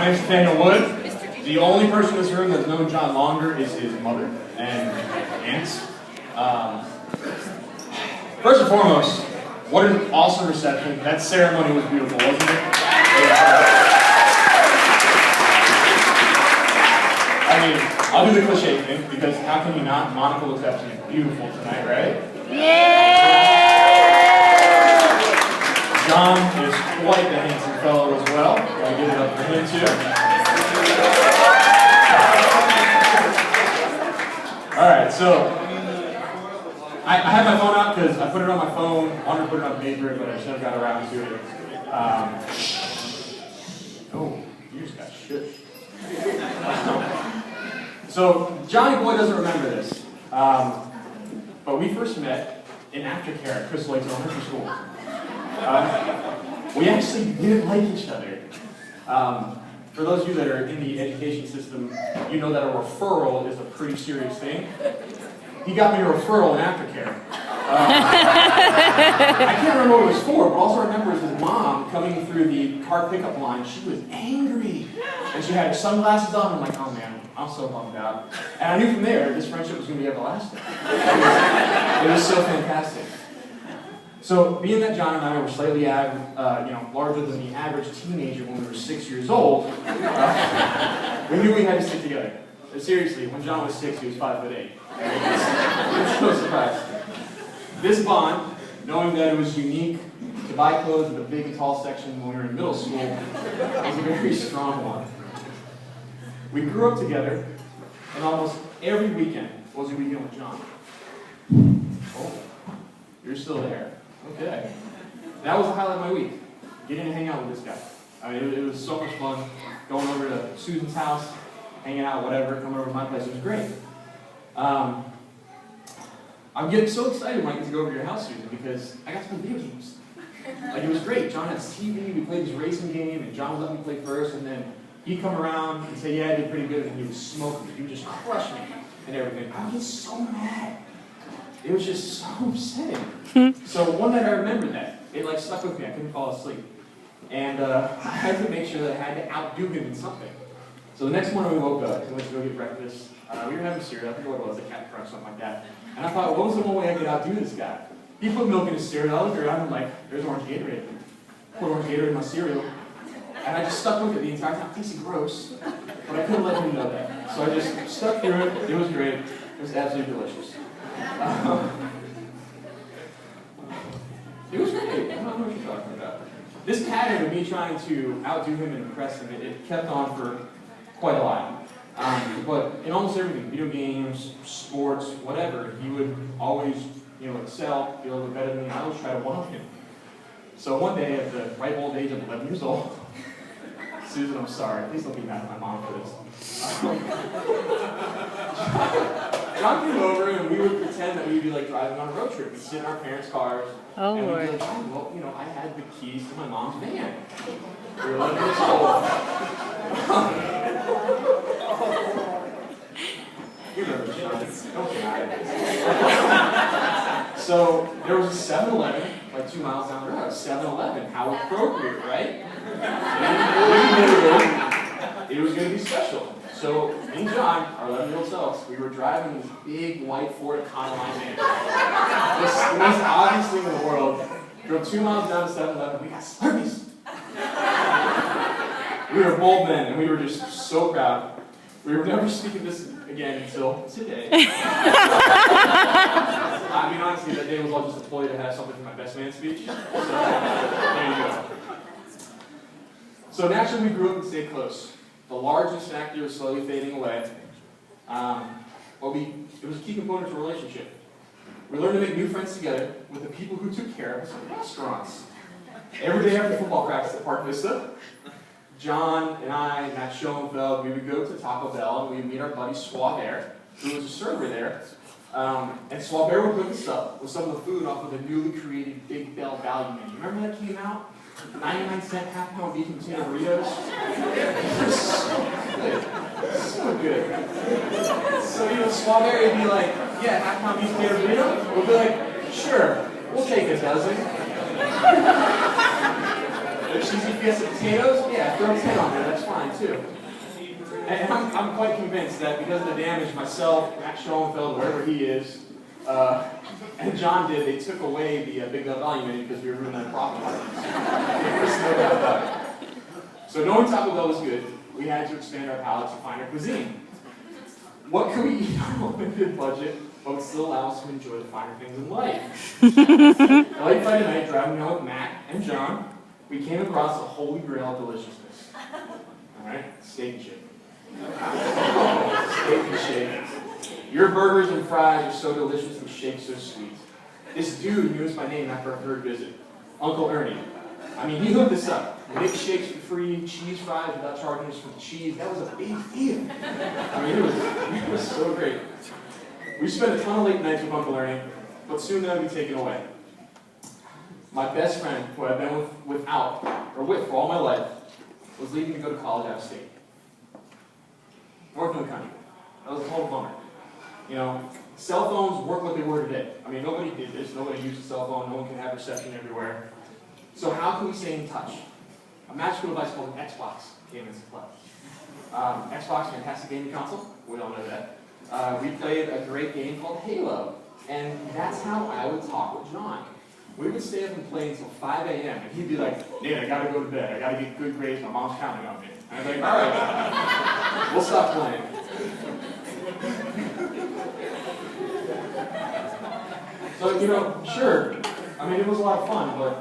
My name is Nathaniel Wood. The only person in this room that's known John longer is his mother and aunts. First and foremost, what an awesome reception. That ceremony was beautiful, wasn't it? I mean, I'll do the cliche thing, because how can you not? Monica looks absolutely beautiful tonight, right? Yeah! John is quite the handsome fellow as well. Gotta give it up for him too. Alright, so I had my phone out because I put it on my phone, wanted to put it on paper, but I just never got around to it. Oh, you just got shit. So Johnny Boy doesn't remember this, but we first met in aftercare at Crystal Lakes Elementary School. We actually didn't like each other. For those of you that are in the education system, you know that a referral is a pretty serious thing. He got me a referral in aftercare. I can't remember what it was for, but all I remember is his mom coming through the car pickup line. She was angry, and she had her sunglasses on. I'm like, oh man, I'm so bummed out. And I knew from there this friendship was going to be everlasting. It was so fantastic. So, being that John and I were slightly larger than the average teenager when we were 6 years old, we knew we had to stick together. But seriously, when John was 6, he was 5'8". It was no surprise. This bond, knowing that it was unique to buy clothes in the big and tall section when we were in middle school, was a very strong one. We grew up together, and almost every weekend was a weekend with John. Oh, you're still there. Okay. That was the highlight of my week, getting to hang out with this guy. I mean, it was so much fun, going over to Susan's house, hanging out, whatever, coming over to my place. It was great. I'm getting so excited when I get to go over to your house, Susan, because I got to play video games. Like, it was great. John had his TV, we played this racing game, and John would let me play first, and then he'd come around and say, yeah, I did pretty good, and he would smoke me. He would just crush me and everything. I would get so mad. It was just so upsetting. So one night I remembered that. It like stuck with me. I couldn't fall asleep. And I had to make sure that I had to outdo him in something. So the next morning we woke up, we went to go get breakfast. We were having cereal, I forget what it was, a Cat Crunch, something like that. And I thought, what was the one way I could outdo this guy? He put milk in his cereal, I looked around and I'm like, there's orange Gatorade. Put orange Gatorade in my cereal. And I just stuck with it the entire time. It tasted gross, but I couldn't let him know that. So I just stuck through it. It was great. It was absolutely delicious. It was great. I don't know what you're talking about. This pattern of me trying to outdo him and impress him, it kept on for quite a while. But in almost everything, video games, sports, whatever, he would always, excel, be a little bit better than me. I always try to one-up him. So one day, at the ripe old age of 11 years old, Susan, I'm sorry. Please don't be mad at my mom for this. John came over and we would pretend that we'd be like driving on a road trip. We'd sit in our parents' cars. Oh, and Lord. we'd be like, oh, well, I had the keys to my mom's van. We were 11 years old. You remember, John. Don't get mad at this. So there was a 7-Eleven, like 2 miles down the road. 7-Eleven. How appropriate, right? And it was going to be special. So me and John, our 11-year-old selves, we were driving this big white Ford Econoline van. The most obvious thing in the world. Drove 2 miles down to 7-Eleven. We got Slurpees. We were bold men, and we were just so proud. We were never speaking this again until today. I mean, honestly, that day was all just a ploy to have something for my best man speech. So, there you go. So naturally, we grew up and stayed close. The largest factor was slowly fading away. It was a key component to a relationship. We learned to make new friends together with the people who took care of us at restaurants. Every day after football practice at Park Vista, John and I, Matt Schoenfeld, we would go to Taco Bell and we would meet our buddy Suave, who was a server there. And Suave would hook us up with some of the food off of the newly created Big Bell Value Menu. Remember that came out? 99-cent half-pound beef and potato burritos. So good. So, Suave would be like, yeah, half-pound beef potato burrito? We'll be like, sure, we'll take a dozen. The cheesy fiesta potatoes? Yeah, throw 10 on there, that's fine too. And I'm quite convinced that because of the damage myself, Matt Schoenfeld, wherever he is, and John did, they took away the Big Bell Volume menu because we were ruining that profit margins. There's no doubt about it. So knowing Taco Bell was good, we had to expand our palates to finer cuisine. What could we eat on a limited budget but would still allow us to enjoy the finer things in life? Late Friday night, driving home with Matt and John, we came across the holy grail of deliciousness. Alright? Steak and shake. Steak and shake. Your burgers and fries are so delicious and shake so sweet. This dude knew us by name after our third visit. Uncle Ernie. I mean, he hooked us up. Mixed shakes for free, cheese fries without charging us for the cheese. That was a big deal. I mean, it was so great. We spent a ton of late nights with Uncle Ernie, but soon that would be taken away. My best friend, who I've been with for all my life, was leaving to go to college out of state. North of the country. That was a total bummer. You know, cell phones weren't what they were today. I mean, nobody did this. Nobody used a cell phone. No one can have reception everywhere. So how can we stay in touch? A magical device called an Xbox came into play. Xbox, fantastic gaming console. We all know that. We played a great game called Halo. And that's how I would talk with John. We would stay up and play until 5 a.m. And he'd be like, Nate, I gotta go to bed. I gotta get good grades. My mom's counting on me. And I'd be like, all right, we'll stop playing. So, you know, sure. I mean, it was a lot of fun, but